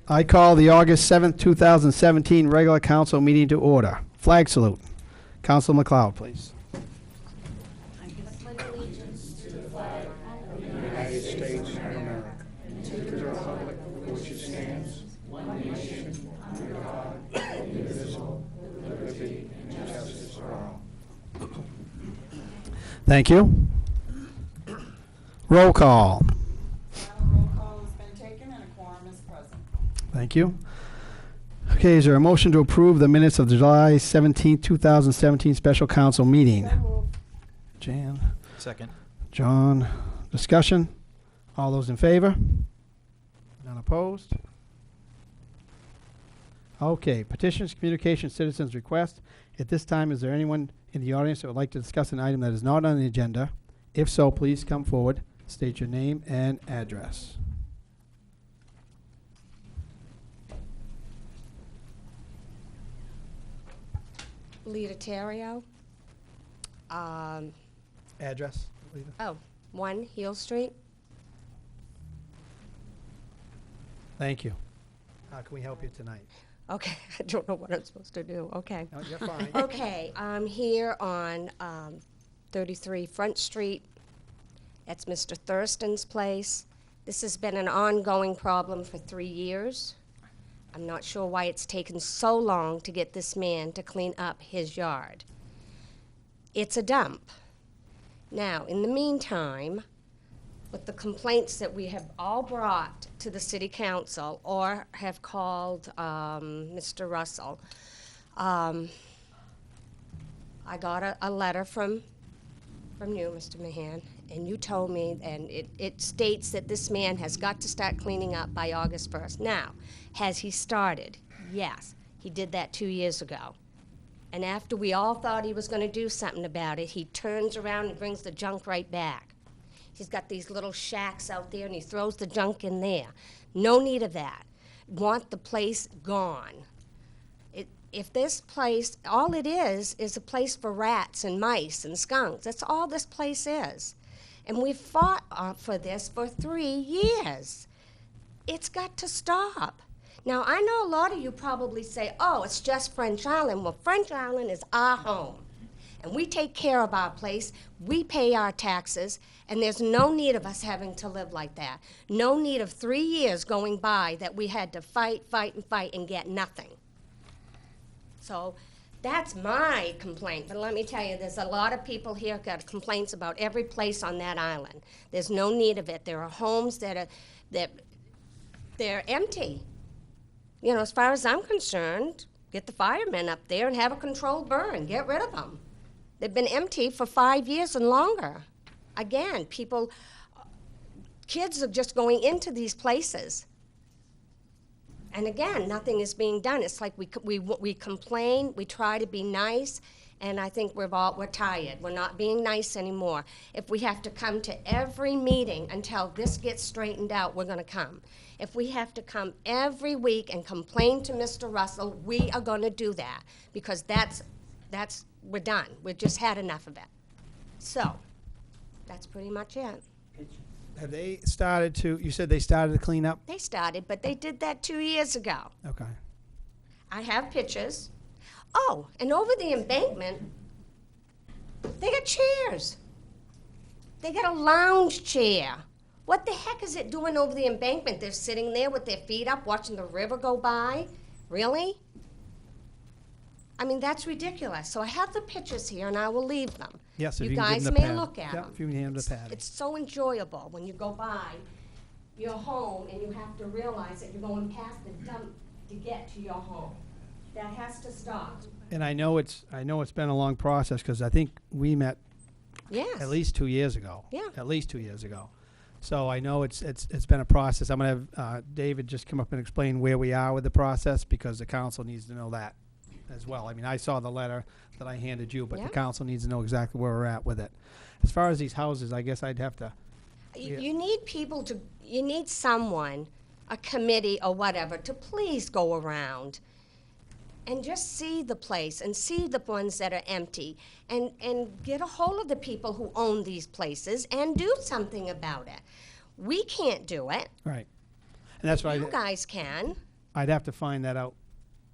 I call the August 7th, 2017 regular council meeting to order. Flag salute. Council McLeod, please. United States of America, to the republic for which it stands, one nation, under God, indivisible, with liberty and justice for all. Thank you. Roll call. Roll call has been taken and a quorum is present. Thank you. Okay, is there a motion to approve the minutes of the July 17th, 2017 special council meeting? So moved. Jan, Second. John, discussion? All those in favor? None opposed? Okay, petitions, communications, citizens' request. At this time, is there anyone in the audience that would like to discuss an item that is not on the agenda? If so, please come forward, state your name and address. Lita Terrio. Address, Lita? Oh, 1 Heel Street. Thank you. How can we help you tonight? Okay, I don't know what I'm supposed to do. Okay. No, you're fine. Okay, I'm here on 33 Front Street. It's Mr. Thurston's place. This has been an ongoing problem for 3 years. I'm not sure why it's taken so long to get this man to clean up his yard. It's a dump. Now, in the meantime, with the complaints that we have all brought to the city council or have called Mr. Russell, I got a letter from you, Mr. Mahan, and you told me, and it states that this man has got to start cleaning up by August 1st. Now, has he started? Yes, he did that 2 years ago. And after we all thought he was going to do something about it, he turns around and brings the junk right back. He's got these little shacks out there, and he throws the junk in there. No need of that. Want the place gone. If this place, all it is a place for rats and mice and skunks. That's all this place is. And we've fought for this for 3 years. It's got to stop. Now, I know a lot of you probably say, oh, it's just French Island. Well, French Island is our home. And we take care of our place, we pay our taxes, and there's no need of us having to live like that. No need of 3 years going by that we had to fight and get nothing. So that's my complaint. But let me tell you, there's a lot of people here got complaints about every place on that island. There's no need of it. There are homes that they're empty. You know, as far as I'm concerned, get the firemen up there and have a controlled burn. Get rid of them. They've been empty for 5 years and longer. Again, kids are just going into these places. And again, nothing is being done. It's like we complain, we try to be nice, and I think we're tired. We're not being nice anymore. If we have to come to every meeting until this gets straightened out, we're going to come. If we have to come every week and complain to Mr. Russell, we are going to do that, because we're done. We've just had enough of it. So, that's pretty much it. Have they started to, you said they started to clean up? They started, but they did that 2 years ago. Okay. I have pictures. Oh, and over the embankment, they got chairs. They got a lounge chair. What the heck is it doing over the embankment? They're sitting there with their feet up, watching the river go by. Really? I mean, that's ridiculous. So I have the pictures here, and I will leave them. Yes, if you you can give guys them to may Patty. look at Yep, them. if you can hand them to Patty. It's so enjoyable when you go by your home and you have to realize that you're going past the dump to get to your home. That has to stop. And I know it's been a long process, because I think we met Yes. at least 2 years ago. Yeah. At least 2 years ago. So I know it's been a process. I'm going to have David just come up and explain where we are with the process, because the council needs to know that as well. I mean, I saw the letter that I handed you, but Yeah. the council needs to know exactly where we're at with it. As far as these houses, I guess I'd have to. You need people to, you need someone, a committee or whatever, to please go around and just see the place and see the ones that are empty and get a hold of the people who own these places and do something about it. We can't do it. Right. And that's why You guys can. I'd have to find that out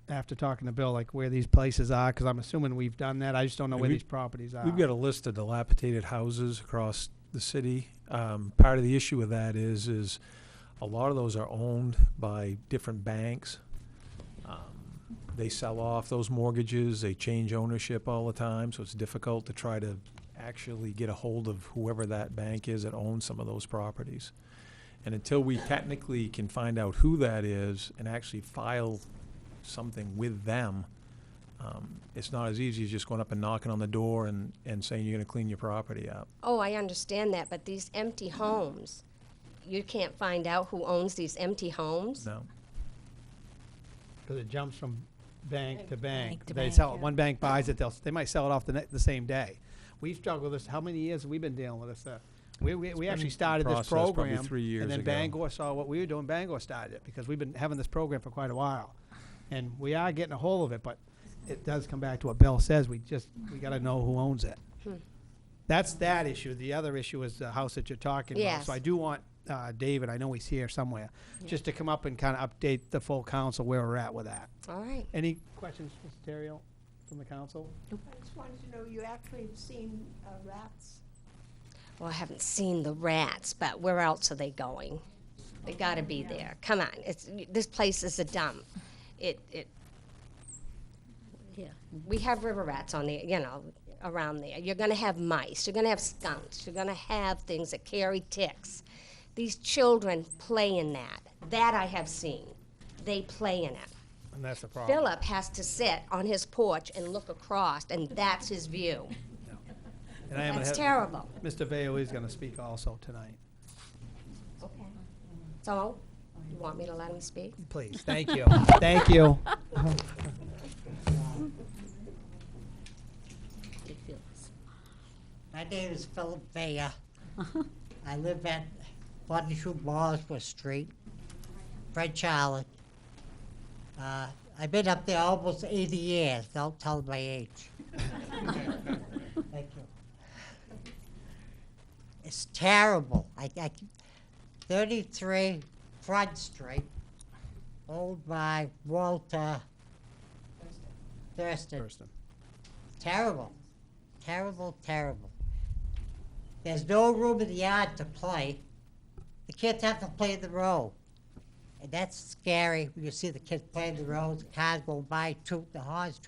after talking to Bill, like where these places are, because I'm assuming we've done that. I just don't know And where we- these properties are. We've got a list of dilapidated houses across the city. Part of the issue with that is a lot of those are owned by different banks. They sell off those mortgages, they change ownership all the time, so it's difficult to try to actually get a hold of whoever that bank is that owns some of those properties. And until we technically can find out who that is and actually file something with them, it's not as easy as just going up and knocking on the door and saying you're gonna clean your property up. Oh, I understand that, but these empty homes, you can't find out who owns these empty homes? No. Because it jumps from bank to bank. to They bank, sell it, yeah. one bank buys it, they might sell it off the same day. We've struggled with this, how many years have we been dealing with this? We actually started this process probably program. 3 years And then ago. Bangor saw what we were doing, Bangor started it, because we've been having this program for quite a while. And we are getting a hold of it, but it does come back to what Bill says, we gotta know who owns it. That's that issue. The other issue is the house that you're talking about. Yes. So I do want David, I know he's here somewhere, just to come up and kind of update the full council where we're at with that. All right. Any questions, Mr. Terrio, from the council? I just wanted to know, you actually have seen rats? Well, I haven't seen the rats, but where else are they going? They gotta be there. Come on, this place is a dump. Yeah. We have river rats on there, around there. You're gonna have mice, you're gonna have skunks, you're gonna have things that carry ticks. These children play in that. That I have seen. They play in it. And that's the problem. Philip has to sit on his porch and look across, and that's his view. And I am That's gonna terrible. have, Mr. Veo is gonna speak also tonight. Okay. So, you want me to let him speak? Please, thank you, thank you. My name is Philip Vaya. I live at 42 Bosworth Street, French Island. I've been up there almost 80 years. Don't tell my age. Thank you. It's terrible. 33 Front Street, owned by Walter Thurston. Thurston. Terrible, terrible, terrible. There's no room in the yard to play. The kids have to play in the road. And that's scary when you see the kids playing the road, the cars go by, toot the horns.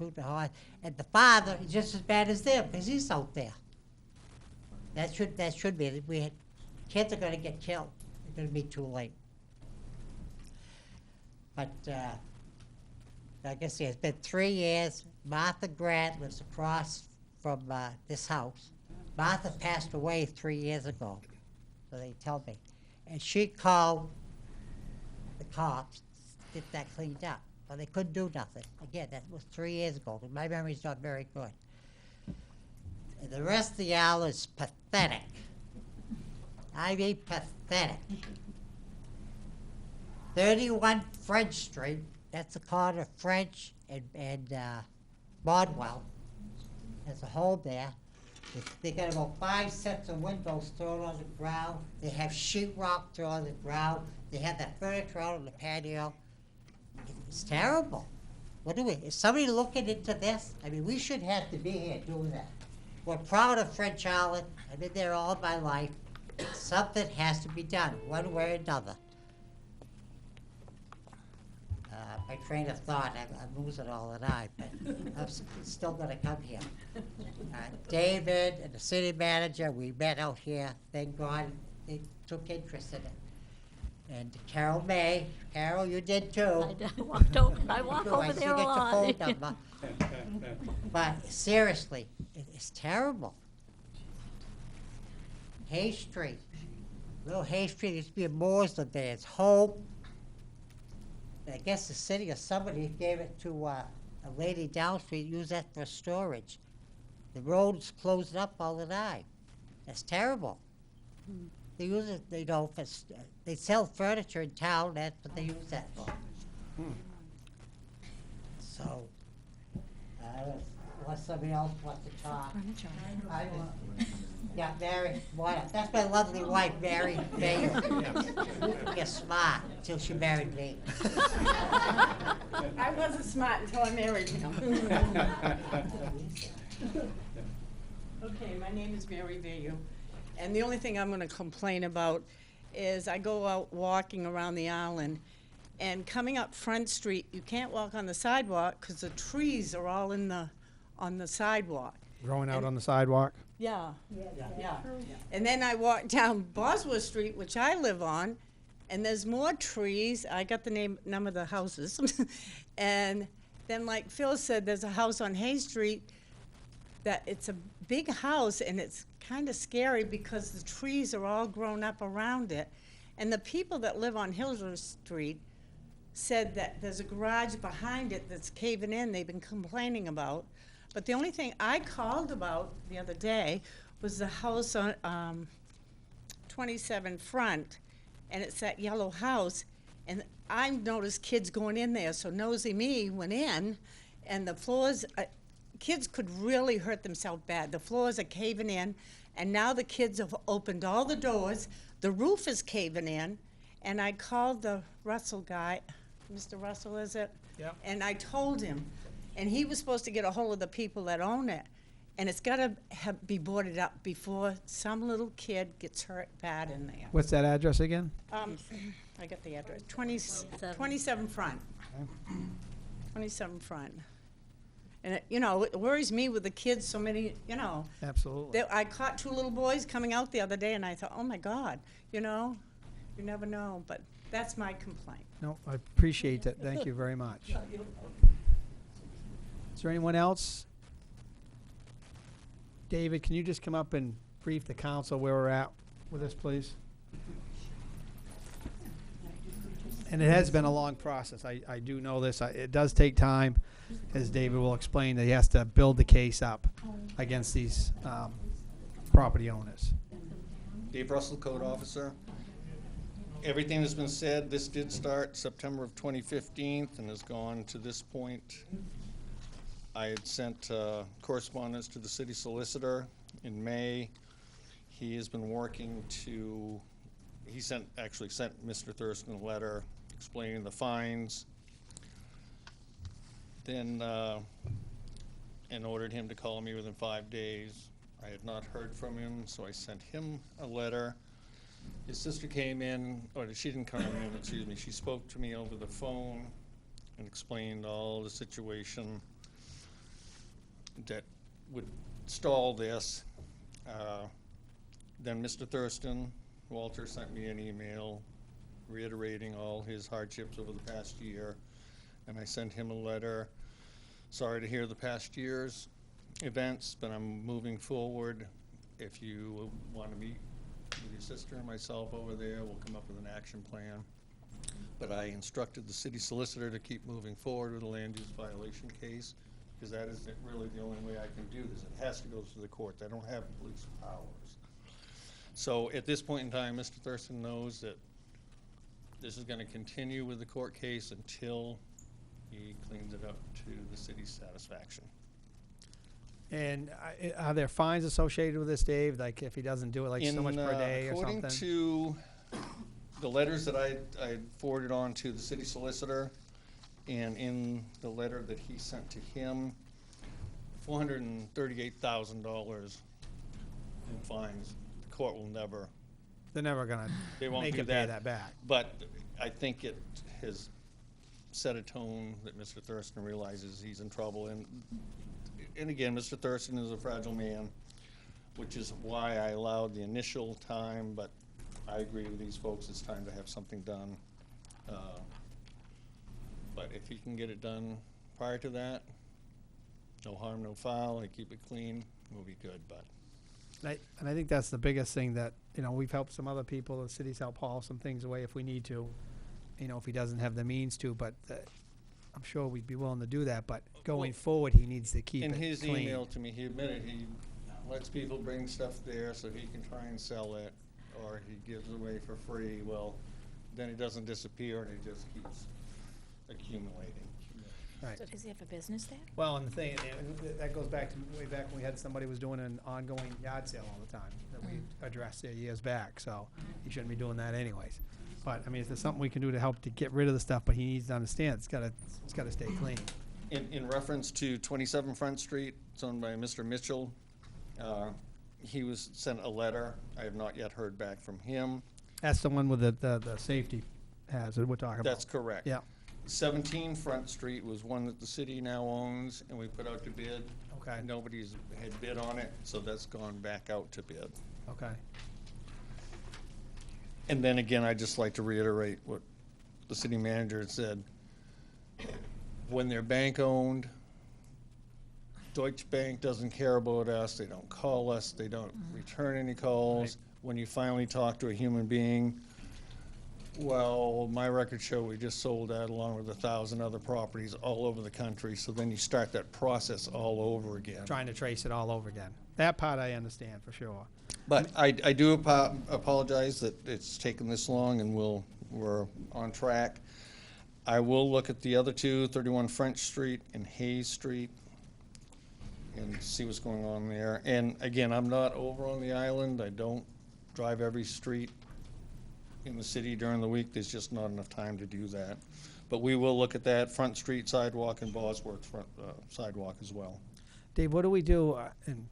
And the father is just as bad as them because he's out there. That should be. Kids are going to get killed. It's going to be too late. But like I said, it's been 3 years. Martha Grant lives across from this house. Martha passed away 3 years ago, so they tell me. And she called the cops to get that cleaned up. Well, they couldn't do nothing. Again, that was 3 years ago. My memory's not very good. And the rest of the y'all is pathetic. I mean pathetic. 31 French Street, that's the corner of French and Bodwell. There's a hole there. They got about 5 sets of windows thrown on the ground. They have sheetrock thrown on the ground. They have that furniture out on the patio. It's terrible. Is somebody looking into this? I mean, we should have to be here doing that. We're proud of French Island. I've been there all my life. Something has to be done, one way or another. My train of thought, I'm losing all the time, but I'm still gonna come here. David and the city manager, we met out here. Thank God they took interest in it. And Carol May, Carol, you did too. I walked over, I walk I over see there you a get your lot. phone number. But seriously, it's terrible. Hay Street, little Hay Street used to be a Mooresland there. It's Hope. I guess the city or somebody gave it to a lady down street, use that for storage. The road's closed up all the time. That's terrible. They use it, they sell furniture in town, that's what they use that for. So, unless somebody else wants to talk. I just- Yeah, Mary, that's my lovely wife, Mary Bayer. You're smart until she married me. I wasn't smart until I married him. Okay, my name is Mary Vayu, and the only thing I'm gonna complain about is I go out walking around the island, and coming up Front Street, you can't walk on the sidewalk because the trees are all on the sidewalk. Growing out on the sidewalk. Yeah. And then I walk down Bosworth Street, which I live on, and there's more trees. I got the number of the houses. And then, like Phil said, there's a house on Hay Street that it's a big house, and it's kind of scary because the trees are all grown up around it. And the people that live on Hillsborough Street said that there's a garage behind it that's caving in, they've been complaining about. But the only thing I called about the other day was the house on 27 Front, and it's that yellow house. And I noticed kids going in there, so nosy me went in, and the floors, kids could really hurt themselves bad. The floors are caving in, and now the kids have opened all the doors. The roof is caving in, and I called the Russell guy, Mr. Russell, is it? Yep. And I told him, and he was supposed to get a hold of the people that own it, and it's gotta be boarded up before some little kid gets hurt bad in there. What's that address again? I got the address, 27 Front. 27 Front. And it worries me with the kids, so many, Absolutely. I caught 2 little boys coming out the other day, and I thought, oh my God, you never know, but that's my complaint. No, I appreciate that. Thank you very much. Is there anyone else? David, can you just come up and brief the council where we're at with this, please? And it has been a long process. I do know this. It does take time, as David will explain, that he has to build the case up against these property owners. Dave Russell, Code Officer. Everything has been said. This did start September of 2015 and has gone to this point. I had sent correspondence to the city solicitor in May. He has been working to, actually sent Mr. Thurston a letter explaining the fines. Then, and ordered him to call me within 5 days. I had not heard from him, so I sent him a letter. His sister came in, or she didn't come in, excuse me. She spoke to me over the phone and explained all the situation that would stall this. Then Mr. Thurston, Walter, sent me an email reiterating all his hardships over the past year, and I sent him a letter. Sorry to hear the past year's events, but I'm moving forward. If you want to meet with your sister and myself over there, we'll come up with an action plan. But I instructed the city solicitor to keep moving forward with the land use violation case, because that is really the only way I can do this. It has to go through the courts. I don't have police powers. So at this point in time, Mr. Thurston knows that this is going to continue with the court case until he cleans it up to the city's satisfaction. And are there fines associated with this, Dave? Like if he doesn't do it, like so much per day or something? According to the letters that I forwarded on to the city solicitor, and in the letter that he sent to him, $438,000 in fines. The court will never. They're never gonna They won't make do him pay that back. But I think it has set a tone that Mr. Thurston realizes he's in trouble. And again, Mr. Thurston is a fragile man, which is why I allowed the initial time, but I agree with these folks, it's time to have something done. But if he can get it done prior to that, no harm, no foul, and keep it clean, we'll be good, but. And I think that's the biggest thing that, we've helped some other people, the city's helped haul some things away if we need to, if he doesn't have the means to, but I'm sure we'd be willing to do that, but going forward, he needs to keep it In clean. his email to me, he admitted he lets people bring stuff there so he can try and sell it, or he gives it away for free. Well, then it doesn't disappear and it just keeps accumulating. Right. So does he have a business there? Well, and the thing, and that goes back to way back when we had somebody was doing an ongoing yard sale all the time that we addressed there years back, so he shouldn't be doing that anyways. But, I mean, if there's something we can do to help to get rid of the stuff, but he needs to understand, it's gotta stay clean. In reference to 27 Front Street, it's owned by Mr. Mitchell. He was sent a letter. I have not yet heard back from him. That's the one with the safety hazard we're talking about. That's correct. Yeah, 17 Front Street was one that the city now owns, and we put out to bid. okay, Nobody's had bid on it, so that's gone back out to bid. okay. And then again, I'd just like to reiterate what the city manager had said. When they're bank-owned, Deutsche Bank doesn't care about us, they don't call us, they don't return any calls. When you finally talk to a human being, well, my records show we just sold that along with 1,000 other properties all over the country, so then you start that process all over again. Trying to trace it all over again. That part I understand for sure. But I do apologize that it's taken this long, and we're on track. I will look at the other two, 31 French Street and Hayes Street, and see what's going on there. And again, I'm not over on the island. I don't drive every street in the city during the week. There's just not enough time to do that. But we will look at that Front Street sidewalk and Bosworth front sidewalk as well. Dave, what do we do, and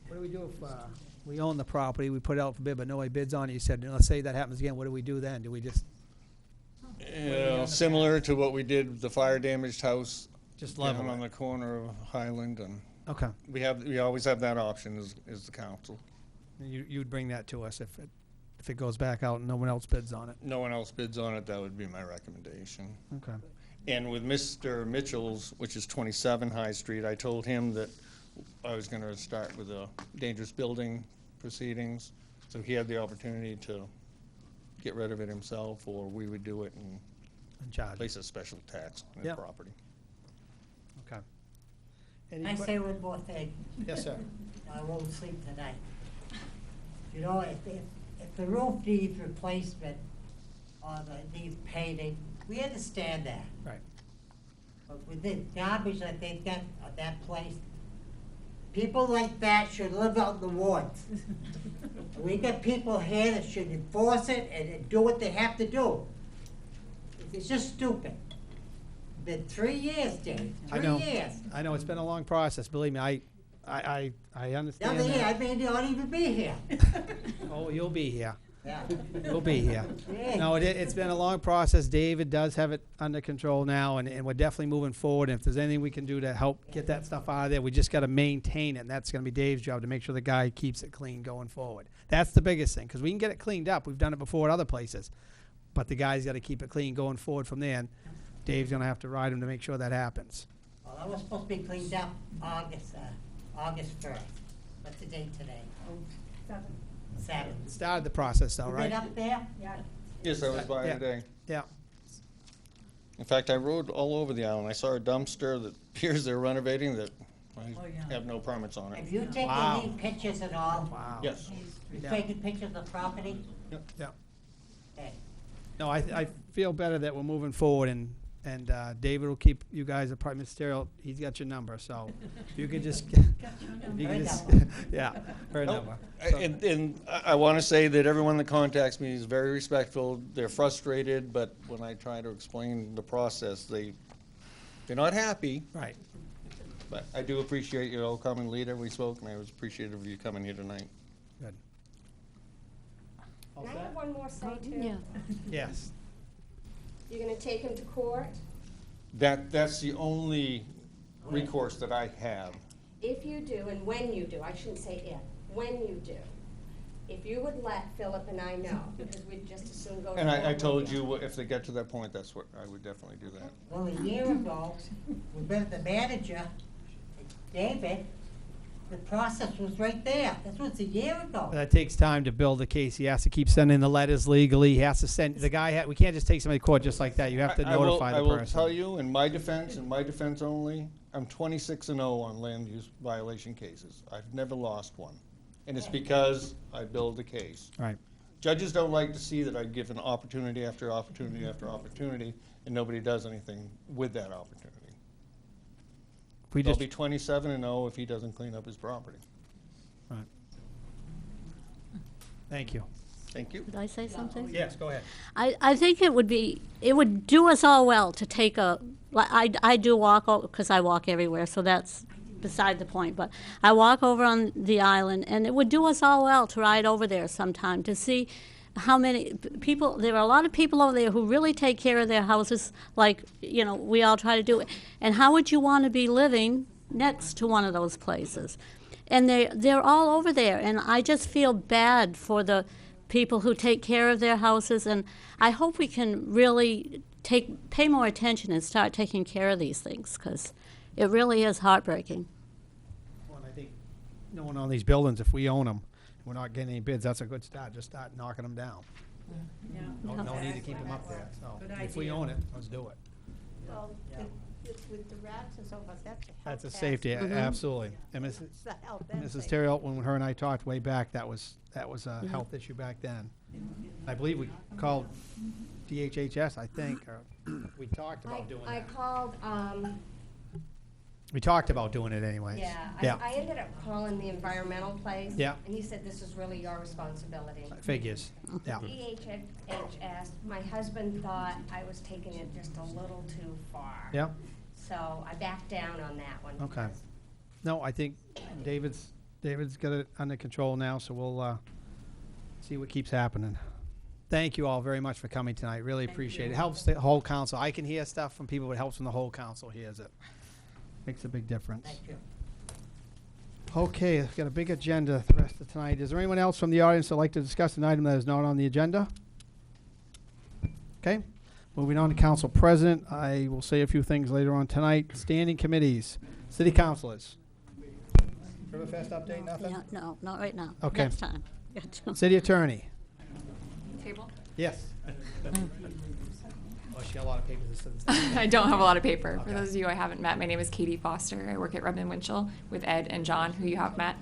what do we do if we own the property, we put it out for bid, but nobody bids on it? You said, let's say that happens again, what do we do then? Do we just Similar to what we did with the fire damaged house level down on it? the corner of Highland, and Okay. we always have that option as the council. You'd bring that to us if it goes back out and no one else bids on it. No one else bids on it, that would be my recommendation. Okay. And with Mr. Mitchell's, which is 27 High Street, I told him that I was gonna start with the dangerous building proceedings, so he had the opportunity to get rid of it himself, or we would do it and In charge. place a special tax on his Yep. property. Okay. I say one more thing. Yes, sir. I won't sleep tonight. You know, if the roof needs replacement or the needs painting, we understand that. Right. But with the garbage that they've got at that place, people like that should live out in the woods. We got people here that should enforce it and do what they have to do. It's just stupid. Been 3 years, Dave, I 3 know. years. I know, it's been a long process, believe me, I The understand other year, I that. may not even be here. Oh, you'll be here. Yeah. You'll be here. Yeah. No, it's been a long process. David does have it under control now, and we're definitely moving forward. And if there's anything we can do to help get that stuff out of there, we just got to maintain it, and that's going to be Dave's job to make sure the guy keeps it clean going forward. That's the biggest thing, because we can get it cleaned up. We've done it before at other places, but the guy's got to keep it clean going forward from there. And Dave's going to have to ride him to make sure that happens. Well, that was supposed to be cleaned up August 1st. What's the date today? 7th. Started the process, though, You right? been up there? Yeah. Yes, I was by Yeah. today. Yeah. In fact, I rode all over the island. I saw a dumpster that appears they're renovating that I have no permits on Have it. you taken Wow. any pictures at all? Wow. Yes. You Yeah. taken pictures of the property? Yeah. Okay. No, I feel better that we're moving forward, and David will keep you guys apart. Mr. Sterling, he's got your number, so if you could just, if you Her could just, number. yeah, her No, number. So- And I want to say that everyone that contacts me is very respectful. They're frustrated, but when I try to explain the process, they're not happy. Right. But I do appreciate you all coming, Leader. We spoke, and I was appreciative of you coming here tonight. Good. All Can I set? have one more say too? Yeah. Yes. You're gonna take him to court? That's the only recourse that I have. If you do, and when you do, I shouldn't say if, when you do, if you would let Philip and I know, because we'd just as soon go to And court I with told you, if they get to that point, that's what, I would definitely do that. Well, a year ago, we met the manager, David, the process was right there. This was a year ago. That takes time to build a case. He has to keep sending the letters legally. He has to send, the guy, we can't just take somebody to court just like that. You have to I will- notify the I will person. tell you, in my defense, and my defense only, I'm 26-0 on land use violation cases. I've never lost one. And it's because I build a case. Right. Judges don't like to see that I've given opportunity after opportunity after opportunity, and nobody does anything with that opportunity. We They'll just, be 27-0 if he doesn't clean up his property. right. Thank you. Thank you. Could I say something? Yes, go ahead. I think it would do us all well to take I do walk, because I walk everywhere, so that's beside the point, but I walk over on the island, and it would do us all well to ride over there sometime to see how many people, there are a lot of people over there who really take care of their houses like, we all try to do it. And how would you want to be living next to one of those places? And they're all over there, and I just feel bad for the people who take care of their houses, and I hope we can really pay more attention and start taking care of these things, because it really is heartbreaking. Well, and I think knowing all these buildings, if we own them, we're not getting any bids, that's a good start. Just start knocking them down. No need to keep them up there. So if we own it, let's do it. Well, with the rats and so forth, that's a health. That's a safety, absolutely. And It's the health and Mrs. safety. Terrell, when her and I talked way back, that was a health issue back then. I believe we called DHHS, I think, or we talked about doing I that. called, We talked about doing it anyways. yeah, I ended up calling the environmental place. Yeah. And he said this is really your responsibility. Figures, yeah. DHHS, my husband thought I was taking it just a little too far. Yeah, So I backed down on that one. okay. because- No, I think David's got it under control now, so we'll see what keeps happening. Thank you all very much for coming tonight. Really appreciate it. It helps the whole council. I can hear stuff from people, but it helps when the whole council hears it. Makes a big difference. Thank you. Okay, we've got a big agenda the rest of tonight. Is there anyone else from the audience that'd like to discuss an item that is not on the agenda? Okay, moving on to council president. I will say a few things later on tonight. Standing committees, city councilors. Riverfest update, nothing? Yeah, no, not right now. Okay. Next time. Gotcha. City attorney. Table? Yes. Oh, she got a lot of papers. This is- I don't have a lot of paper. For Okay. those of you I haven't met, my name is Katie Foster. I work at Rubman Winchell with Ed and John, who you have met.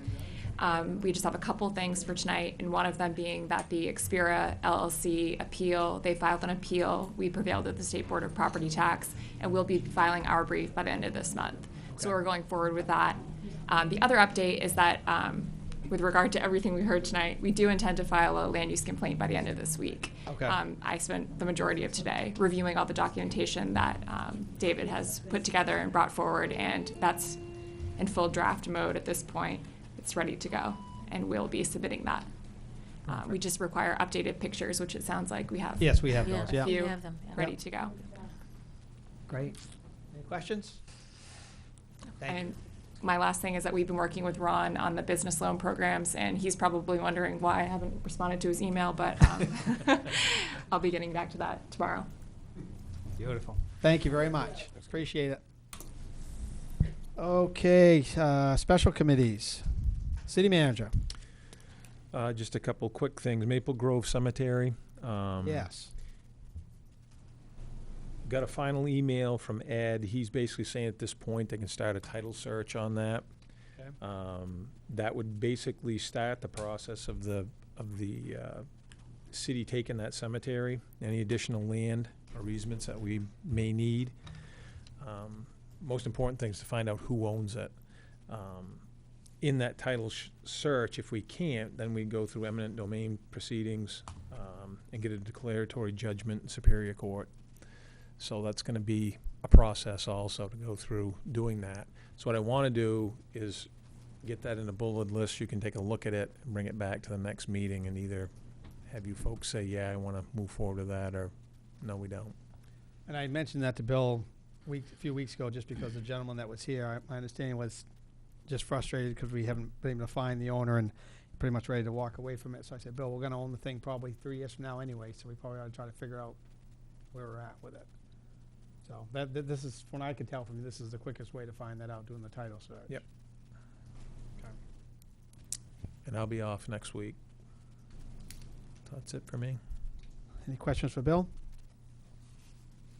We just have a couple things for tonight, and one of them being that the Expira LLC appeal, they filed an appeal. We prevailed at the State Board of Property Tax, and we'll be filing our brief by the end of this month. So we're going forward with that. The other update is that with regard to everything we heard tonight, we do intend to file a land use complaint by the end of this week. Okay. I spent the majority of today reviewing all the documentation that David has put together and brought forward, and that's in full draft mode at this point. It's ready to go, and we'll be submitting that. We just require updated pictures, which it sounds like we have. Yes, we have Yeah. those, A yeah. few We have them, yeah. ready to go. Great. Any questions? Thank you. And my last thing is that we've been working with Ron on the business loan programs, and he's probably wondering why I haven't responded to his email, but I'll be getting back to that tomorrow. Beautiful. Thank you very much. Appreciate it. Okay, special committees. City manager. Just a couple quick things. Maple Grove Cemetery. Yes. Got a final email from Ed. He's basically saying at this point they can start a title search on that. Okay. That would basically start the process of the city taking that cemetery, any additional land or easements that we may need. Most important thing is to find out who owns it. In that title search, if we can't, then we go through eminent domain proceedings and get a declaratory judgment in Superior Court. So that's going to be a process also to go through doing that. So what I want to do is get that in a bulleted list. You can take a look at it and bring it back to the next meeting and either have you folks say, yeah, I want to move forward with that, or no, we don't. And I mentioned that to Bill a few weeks ago, just because the gentleman that was here, my understanding was just frustrated because we haven't been able to find the owner and pretty much ready to walk away from it. So I said, Bill, we're going to own the thing probably 3 years from now anyway, so we probably ought to try to figure out where we're at with it. So this is, when I could tell from you, this is the quickest way to find that out, doing the title search. Yep. Okay. And I'll be off next week. So that's it for me. Any questions for Bill?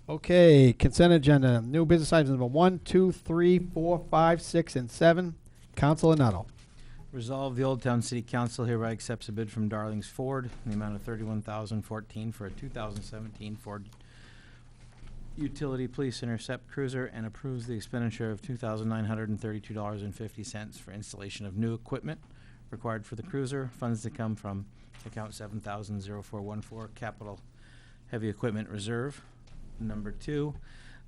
Okay, consent agenda. New business items number 1, 2, 3, 4, 5, 6, and 7. Councilor Nuttall. Resolve, the Old Town City Council hereby accepts a bid from Darlings Ford in the amount of $31,014 for a 2017 Ford Utility Police Intercept Cruiser and approves the expenditure of $2,932.50 for installation of new equipment required for the cruiser. Funds to come from account 700414 Capital Heavy Equipment Reserve. Number 2,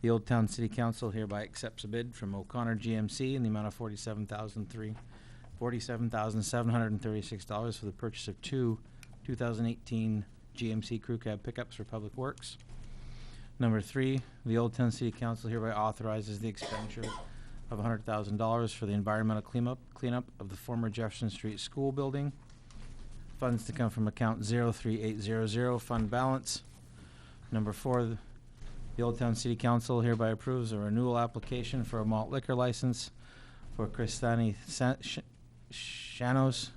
the Old Town City Council hereby accepts a bid from O'Connor GMC in the amount of $47,736 for the purchase of 2 2018 GMC Crew Cab pickups for Public Works. Number 3, the Old Town City Council hereby authorizes the expenditure of $100,000 for the environmental cleanup of the former Jefferson Street School building. Funds to come from account 03800 fund balance. Number 4, the Old Town City Council hereby approves a renewal application for a malt liquor license for Cristani Shanos,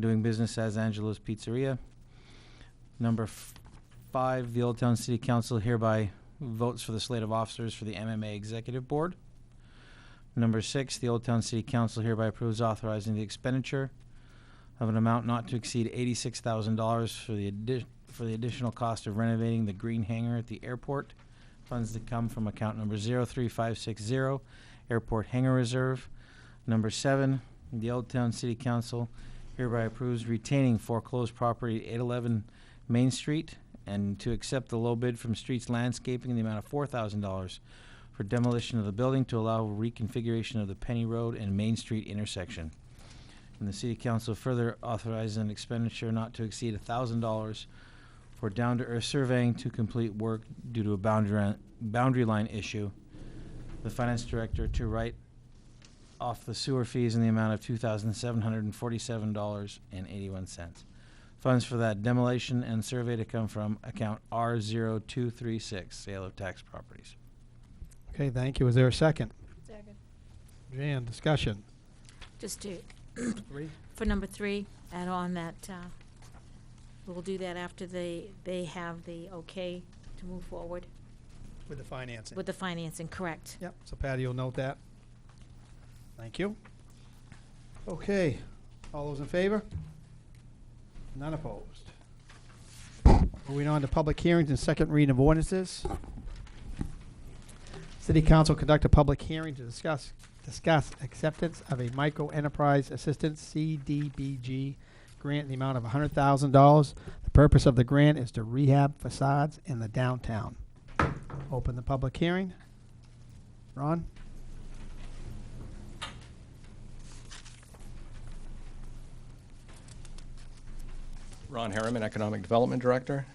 doing business as Angelo's Pizzeria. Number 5, the Old Town City Council hereby votes for the slate of officers for the MMA Executive Board. Number 6, the Old Town City Council hereby approves authorizing the expenditure of an amount not to exceed $86,000 for the additional cost of renovating the green hangar at the airport. Funds to come from account number 03560, Airport Hangar Reserve. Number 7, the Old Town City Council hereby approves retaining foreclosed property at 811 Main Street and to accept the low bid from Streets Landscaping in the amount of $4,000 for demolition of the building to allow reconfiguration of the Penny Road and Main Street intersection. And the City Council further authorizes an expenditure not to exceed $1,000 for down-to-earth surveying to complete work due to a boundary line issue. The Finance Director to write off the sewer fees in the amount of $2,747.81. Funds for that demolition and survey to come from account R0236, sale of tax properties. Okay, thank you. Is there a second? Second. Jan, discussion. Just to, 3? for number 3, add on that, we'll do that after they have the okay to move forward With the financing. with the financing, correct? Yep, so Patty will note that. Thank you. Okay, all those in favor? None opposed. Moving on to public hearings and second reading of ordinances. City Council conduct a public hearing to discuss acceptance of a micro enterprise assistance CDBG grant in the amount of $100,000. The purpose of the grant is to rehab facades in the downtown. Open the public hearing. Ron? Ron Harriman, Economic Development Director.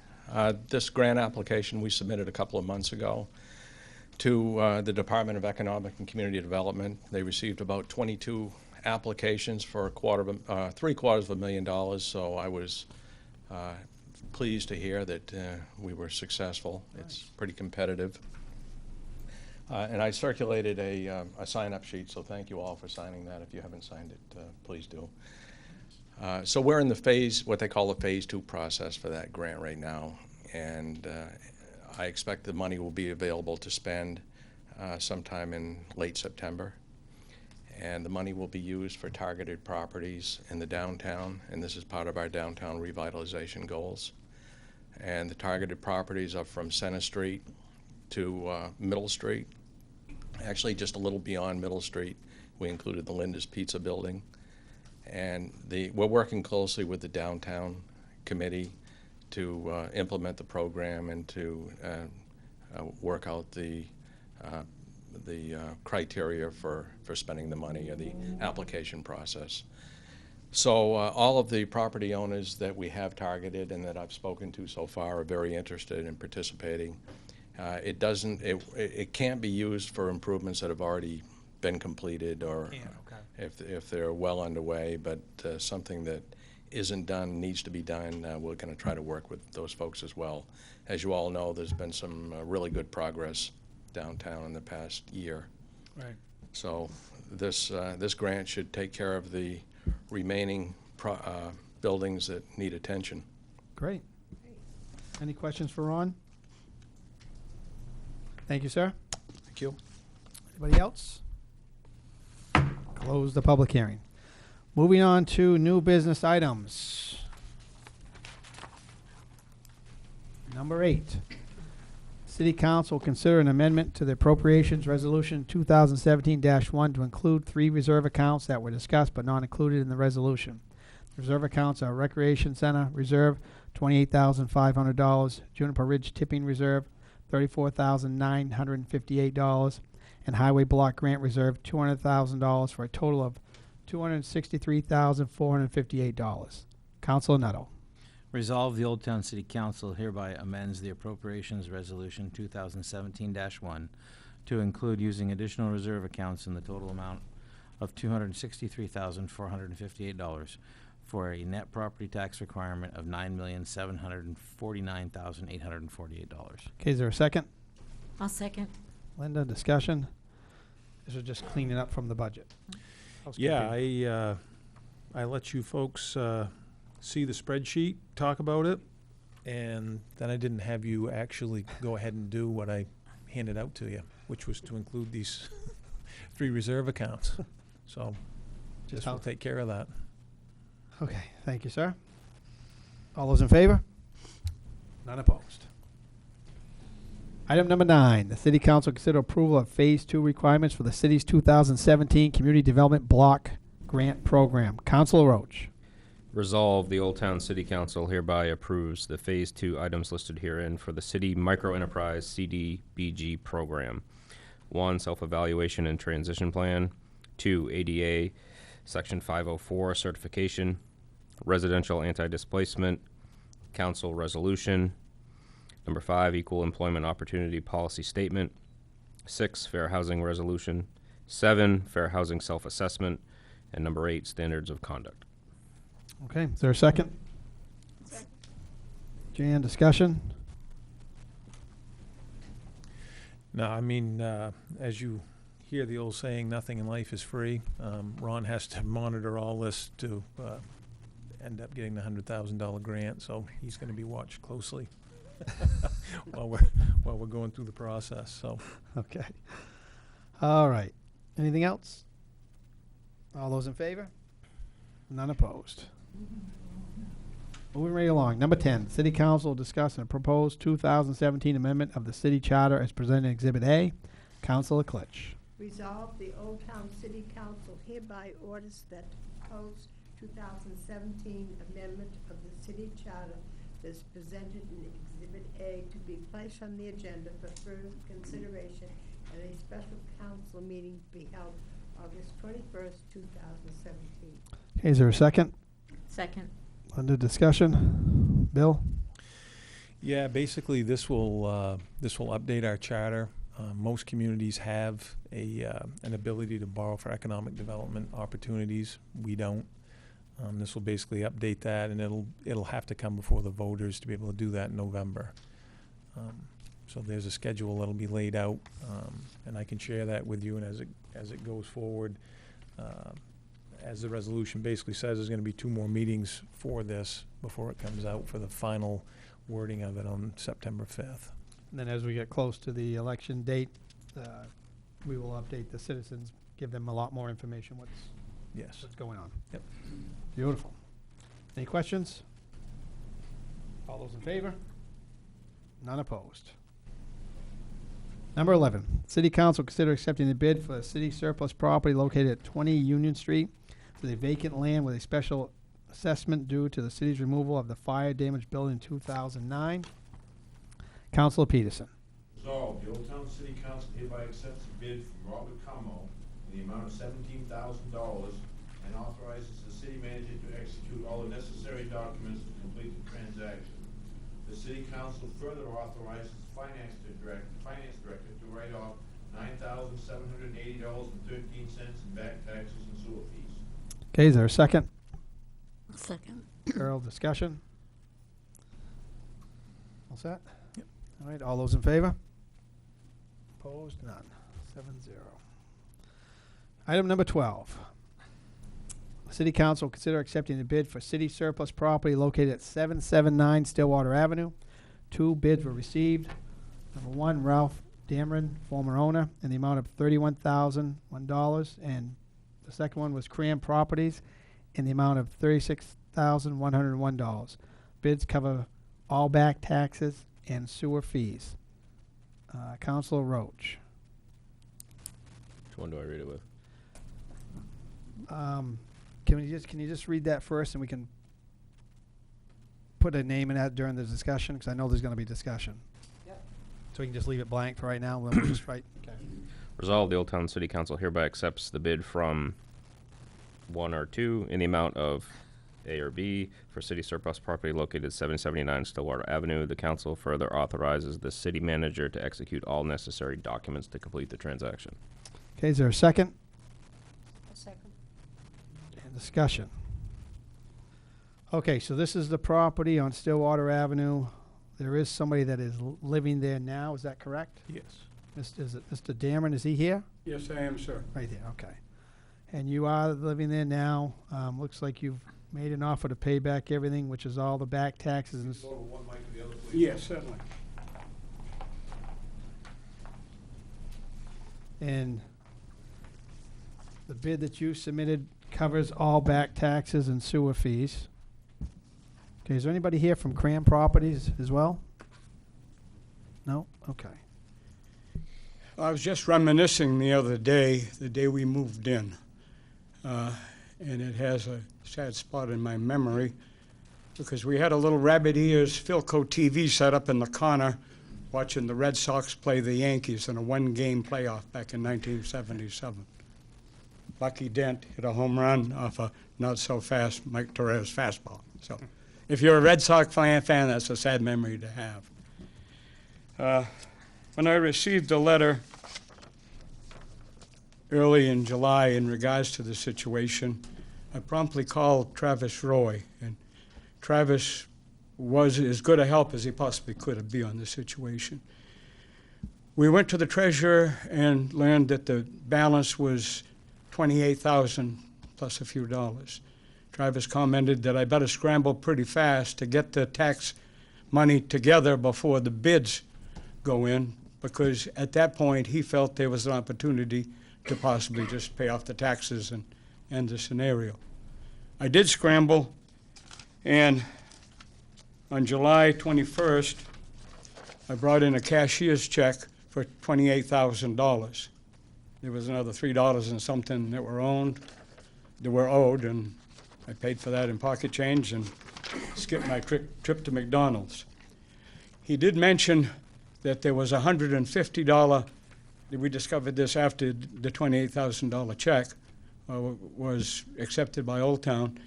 This grant application we submitted a couple of months ago to the Department of Economic and Community Development. They received about 22 applications for $750,000, so I was pleased to hear that we were successful. Nice. It's pretty competitive. And I circulated a sign-up sheet, so thank you all for signing that. If you haven't signed it, please do. So we're in the what they call the phase 2 process for that grant right now, and I expect the money will be available to spend sometime in late September, and the money will be used for targeted properties in the downtown, and this is part of our downtown revitalization goals. And the targeted properties are from Center Street to Middle Street. Actually, just a little beyond Middle Street, we included the Linda's Pizza building. And we're working closely with the downtown committee to implement the program and to work out the criteria for spending the money or the application process. So all of the property owners that we have targeted and that I've spoken to so far are very interested in participating. It can't be used for improvements that have already been completed or if they're well underway, but something that isn't done needs to be done. We're going to try to work with those folks as well. As you all know, there's been some really good progress downtown in the past year. Right. So this grant should take care of the remaining buildings that need attention. Great. Any questions for Ron? Thank you, sir. Thank you. Anybody else? Close the public hearing. Moving on to new business items. Number 8. City Council consider an amendment to the Appropriations Resolution 2017-1 to include 3 reserve accounts that were discussed but not included in the resolution. Reserve accounts are Recreation Center Reserve, $28,500, Juniper Ridge Tipping Reserve, $34,958, and Highway Block Grant Reserve, $200,000 for a total of $263,458. Councilor Nettle. Resolve the Old Town City Council hereby amends the Appropriations Resolution 2017-1 to include using additional reserve accounts in the total amount of $263,458 for a net property tax requirement of $9,749,848. Okay, is there a second? I'll second. Linda, discussion? This is just cleaning up from the budget. Yeah, I let you folks see the spreadsheet, talk about it, and then I didn't have you actually go ahead and do what I handed out to you, which was to include these 3 reserve accounts. So Just this will take care of that. Okay, thank you, sir. All those in favor? None opposed. Item number 9, the City Council consider approval of Phase 2 requirements for the city's 2017 Community Development Block Grant Program. Councilor Roach. Resolve, the Old Town City Council hereby approves the Phase 2 items listed herein for the City Microenterprise CDBG Program. 1, Self-Evaluation and Transition Plan. 2, ADA Section 504 Certification. Residential Anti-Displacement Council Resolution. Number 5, Equal Employment Opportunity Policy Statement. 6, Fair Housing Resolution. 7, Fair Housing Self-Assessment. And number 8, Standards of Conduct. Okay, is there a second? Second. Jan, discussion? No, I mean, as you hear the old saying, nothing in life is free. Ron has to monitor all this to end up getting the $100,000 grant, so he's going to be watched closely while we're going through the process. So, Okay. All right. Anything else? All those in favor? None opposed. Moving right along. Number 10, City Council will discuss a proposed 2017 amendment of the city charter as presented in Exhibit A. Councilor Klitsch. Resolve, the Old Town City Council hereby orders that proposed 2017 amendment of the city charter as presented in Exhibit A to be placed on the agenda for further consideration at a special council meeting to be held August 21st, 2017. Okay, is there a second? Second. Under discussion? Bill? yeah, basically this will update our charter. Most communities have an ability to borrow for economic development opportunities. We don't. This will basically update that, and it'll have to come before the voters to be able to do that in November. So there's a schedule that'll be laid out, and I can share that with you. And as it goes forward, as the resolution basically says, there's going to be 2 more meetings for this before it comes out for the final wording of it on September 5th. And then as we get close to the election date, we will update the citizens, give them a lot more information Yes. what's going on. Yep. Beautiful. Any questions? All those in favor? None opposed. Number 11, City Council consider accepting the bid for a city surplus property located at 20 Union Street for the vacant land with a special assessment due to the city's removal of the fire damaged building in 2009. Councilor Peterson. Resolved, the Old Town City Council hereby accepts a bid from Robert Como in the amount of $17,000 and authorizes the city manager to execute all the necessary documents to complete the transaction. The City Council further authorizes the Finance Director to write off $9,780.13 in back taxes and sewer fees. Okay, is there a second? Second. Carol, discussion? All set? Yep. All right, all those in favor? Opposed? None. 7-0. Item number 12. The City Council consider accepting the bid for city surplus property located at 779 Stillwater Avenue. 2 bids were received. Number 1, Ralph Dameron, former owner, in the amount of $31,001. And the second one was Cram Properties in the amount of $36,101. Bids cover all back taxes and sewer fees. Councilor Roach. Which one do I read it with? Can you just read that first, and we can put a name in that during the discussion, because I know there's going to be discussion. Yep. So we can just leave it blank for right now. Then we'll just write. Okay. Resolved, the Old Town City Council hereby accepts the bid from 1 or 2 in the amount of A or B for city surplus property located at 779 Stillwater Avenue. The council further authorizes the city manager to execute all necessary documents to complete the transaction. Okay, is there a second? A second. And discussion. Okay, so this is the property on Stillwater Avenue. There is somebody that is living there now. Is that correct? Yes. Is it Mr. Dameron? Is he here? Yes, I am, sir. Right there, okay. And you are living there now. Looks like you've made an offer to pay back everything, which is all the back taxes and Go to one mic to the other, please. Yes, certainly. and the bid that you submitted covers all back taxes and sewer fees. Okay, is there anybody here from Cram Properties as well? No? Okay. I was just reminiscing the other day, the day we moved in, and it has a sad spot in my memory because we had a little rabbit ears Philco TV set up in the corner watching the Red Sox play the Yankees in a one-game playoff back in 1977. Bucky Dent hit a home run off a not-so-fast Mike Torres fastball. So if you're a Red Sox fan, that's a sad memory to have. When I received a letter early in July in regards to the situation, I promptly called Travis Roy, and Travis was as good a help as he possibly could be on the situation. We went to the treasurer and learned that the balance was $28,000 plus a few dollars. Travis commented that I better scramble pretty fast to get the tax money together before the bids go in, because at that point he felt there was an opportunity to possibly just pay off the taxes and end the scenario. I did scramble, and on July 21st, I brought in a cashier's check for $28,000. There was another $3 and something that were owed, and I paid for that in pocket change and skipped my trip to McDonald's. He did mention that there was a $150, we discovered this after the $28,000 check was accepted by Old Town.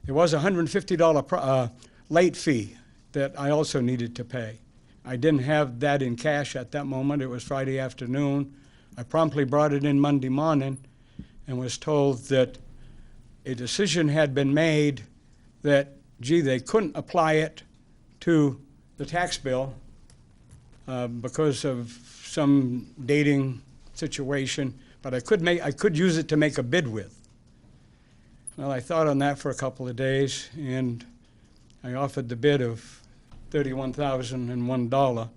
There was a $150 late fee that I also needed to pay. I didn't have that in cash at that moment. It was Friday afternoon. I promptly brought it in Monday morning and was told that a decision had been made that, gee, they couldn't apply it to the tax bill because of some dating situation, but I could use it to make a bid with. Well, I thought on that for a couple of days, and I offered the bid of $31,001.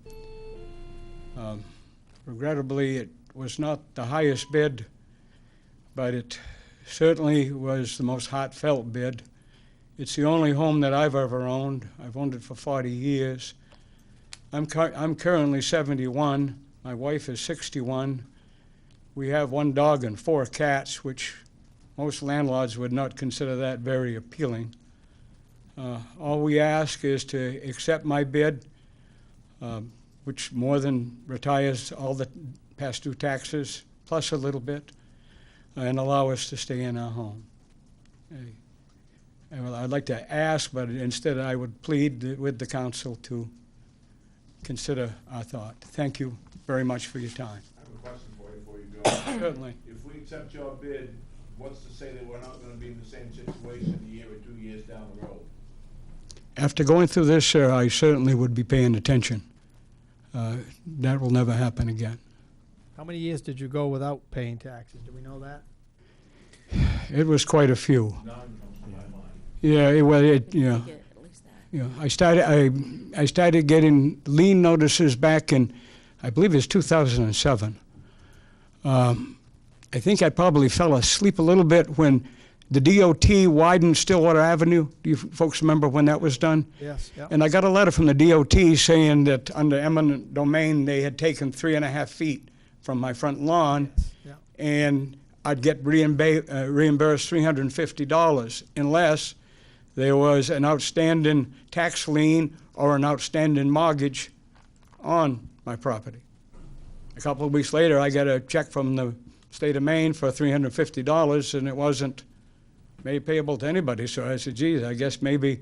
Regrettably, it was not the highest bid, but it certainly was the most heartfelt bid. It's the only home that I've ever owned. I've owned it for 40 years. I'm currently 71. My wife is 61. We have 1 dog and 4 cats, which most landlords would not consider that very appealing. All we ask is to accept my bid, which more than retires all the past due taxes, plus a little bit, and allow us to stay in our home. I'd like to ask, but instead I would plead with the council to consider our thought. Thank you very much for your time. I have a question for you before you go. Certainly. If we accept your bid, what's to say that we're not gonna be in the same situation a year or 2 years down the road? After going through this, sir, I certainly would be paying attention. That will never happen again. How many years did you go without paying taxes? Do we know that? It was quite a few. None comes to my mind. Yeah, I started getting lien notices back in, I believe it was 2007. I think I probably fell asleep a little bit when the DOT widened Stillwater Avenue. Do you folks remember when that was done? Yes, yeah. And I got a letter from the DOT saying that under eminent domain, they had taken 3.5 feet from my front lawn, Yeah. and I'd get reimbursed $350 unless there was an outstanding tax lien or an outstanding mortgage on my property. A couple of weeks later, I got a check from the state of Maine for $350, and it wasn't made payable to anybody. So I said, geez, I guess maybe,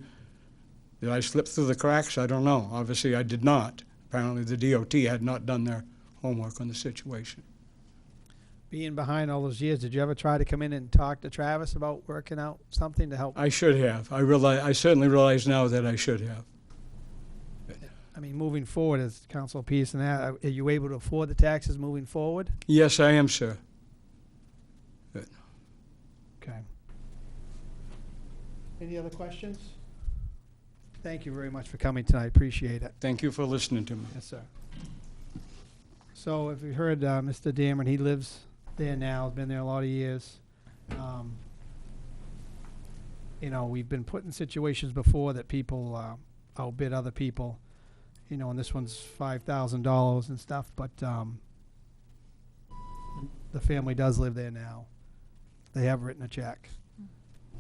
did I slip through the cracks? I don't know. Obviously, I did not. Apparently, the DOT had not done their homework on the situation. Being behind all those years, did you ever try to come in and talk to Travis about working out something to help? I should have. I certainly realize now that I should have. I mean, moving forward, as Council Peterson, are you able to afford the taxes moving forward? Yes, I am, sir. Okay. Any other questions? Thank you very much for coming tonight. Appreciate it. Thank you for listening to me. Yes, sir. So if you heard Mr. Dameron, he lives there now, been there a lot of years. You know, we've been put in situations before that people outbid other people. You know, and this one's $5,000 and stuff, but the family does live there now. They have written a check.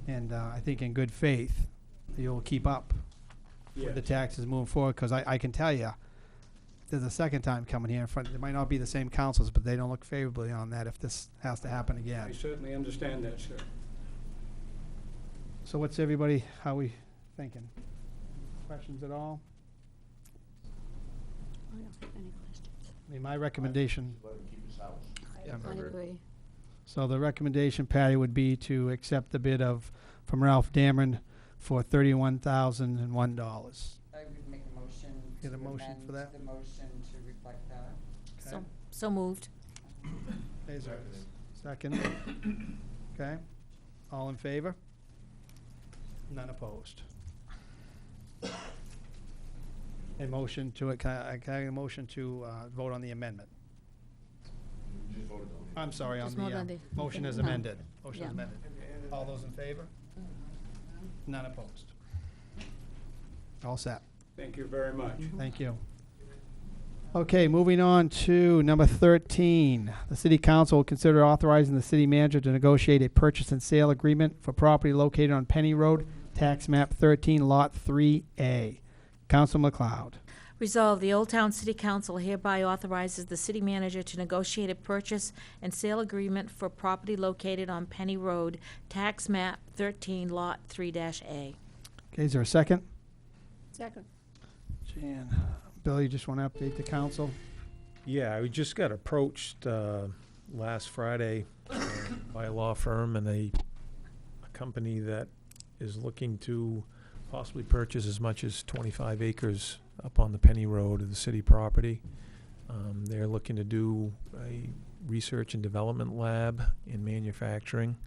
And I think in good faith, you'll keep up with the taxes moving forward, because I can tell you, there's a second time coming here in front, it might not be the same councils, but they don't look favorably on that if this has to happen again. I certainly understand that, sir. So what's everybody, how we thinking? Questions at all? I don't have any questions. I mean, my recommendation, Let him keep his house. yeah, I agree. so the recommendation, Patty, would be to accept the bid from Ralph Dameron for $31,001. I would make a motion to Get a motion amend for that? the motion to reflect that. Okay. So moved. Is there a second? Okay. All in favor? None opposed. A motion to it, can I get a motion to vote on the amendment? You just voted on it. I'm sorry, on Just vote on the the- motion as no. amended. Motion Yeah. as amended. All those in favor? None opposed. All set. Thank you very much. Thank you. Okay, moving on to number 13. The city council will consider authorizing the city manager to negotiate a purchase and sale agreement for property located on Penny Road, tax map 13, lot 3A. Council McLeod. Resolved, the Old Town City Council hereby authorizes the city manager to negotiate a purchase and sale agreement for property located on Penny Road, tax map 13, lot 3-A. Okay, is there a second? Second. Jan. Bill, you just want to update the council? Yeah, we just got approached last Friday by a law firm and a company that is looking to possibly purchase as much as 25 acres up on the Penny Road of the city property. They're looking to do a research and development lab in manufacturing.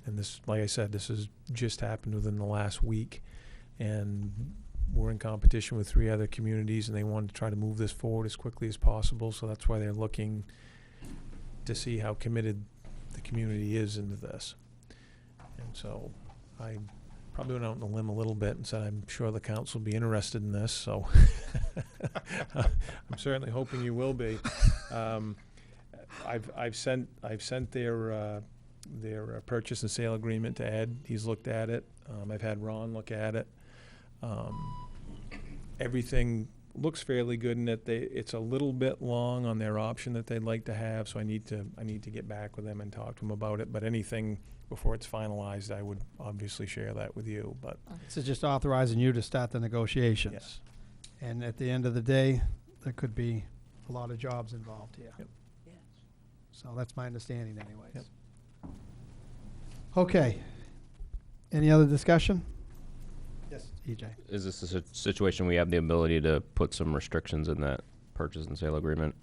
And this, like I said, this has just happened within the last week. And we're in competition with 3 other communities, and they wanted to try to move this forward as quickly as possible. So that's why they're looking to see how committed the community is into this. And so I probably went out on a limb a little bit and said I'm sure the council will be interested in this. So I'm certainly hoping you will be. I've sent their purchase and sale agreement to Ed. He's looked at it. I've had Ron look at it. Everything looks fairly good in it. It's a little bit long on their option that they'd like to have, so I need to get back with them and talk to them about it. But anything before it's finalized, I would obviously share that with you. But This is just authorizing you to start the negotiations. yes. And at the end of the day, there could be a lot of jobs involved here. Yep. So that's my understanding anyways. Yep. Okay. Any other discussion? Yes, EJ. Is this a situation we have the ability to put some restrictions in that purchase and sale agreement?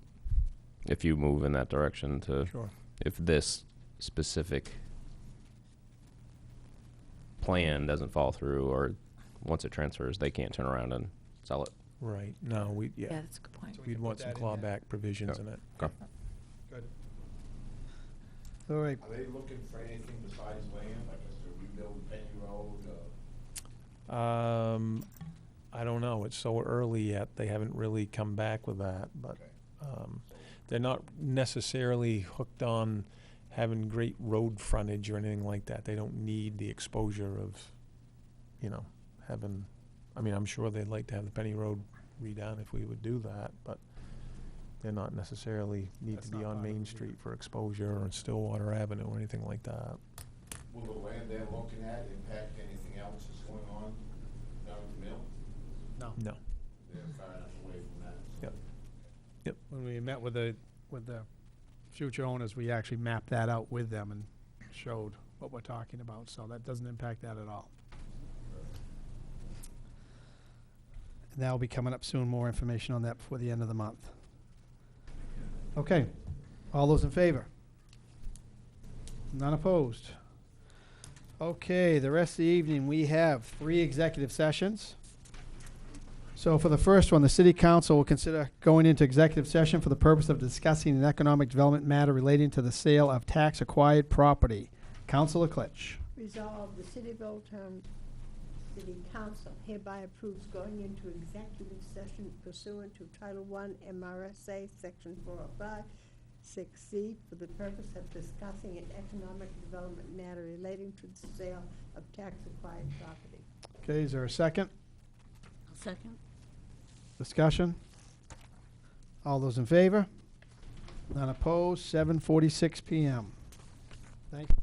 If you move in that direction to, Sure. if this specific plan doesn't fall through, or once it transfers, they can't turn around and sell it. Right. No, Yeah, that's a good point. So we we'd can want put some that in there. clawback provisions in it. Good. All right, Are they looking for anything besides land, like us to rebuild Penny Road, I don't know, it's so early yet, they haven't really come back with that, but, they're not necessarily hooked on having great road frontage or anything like that. They don't need the exposure of, having, I'm sure they'd like to have the Penny Road redone if we would do that, but they're not necessarily need That's to be not on part of Main it, Street for exposure or Stillwater Avenue or anything like that. will the land they're looking at impact anything else that's going on down at the mill? no. No. They're far enough away from that. Yep. When we met with the future owners, we actually mapped that out with them and showed what we're talking about, so that doesn't impact that at all. And that'll be coming up soon, more information on that before the end of the month. Okay, all those in favor? None opposed? Okay, the rest of the evening, we have 3 executive sessions. So for the first one, the city council will consider going into executive session for the purpose of discussing an economic development matter relating to the sale of tax-acquired property. Councilor Klitsch. Resolved, the City of Old Town City Council hereby approves going into executive session pursuant to Title I MRSA Section 405, 6C, for the purpose of discussing an economic development matter relating to the sale of tax-acquired property. Okay, is there a second? Second. Discussion? All those in favor? None opposed? 7:46 PM. Thank you.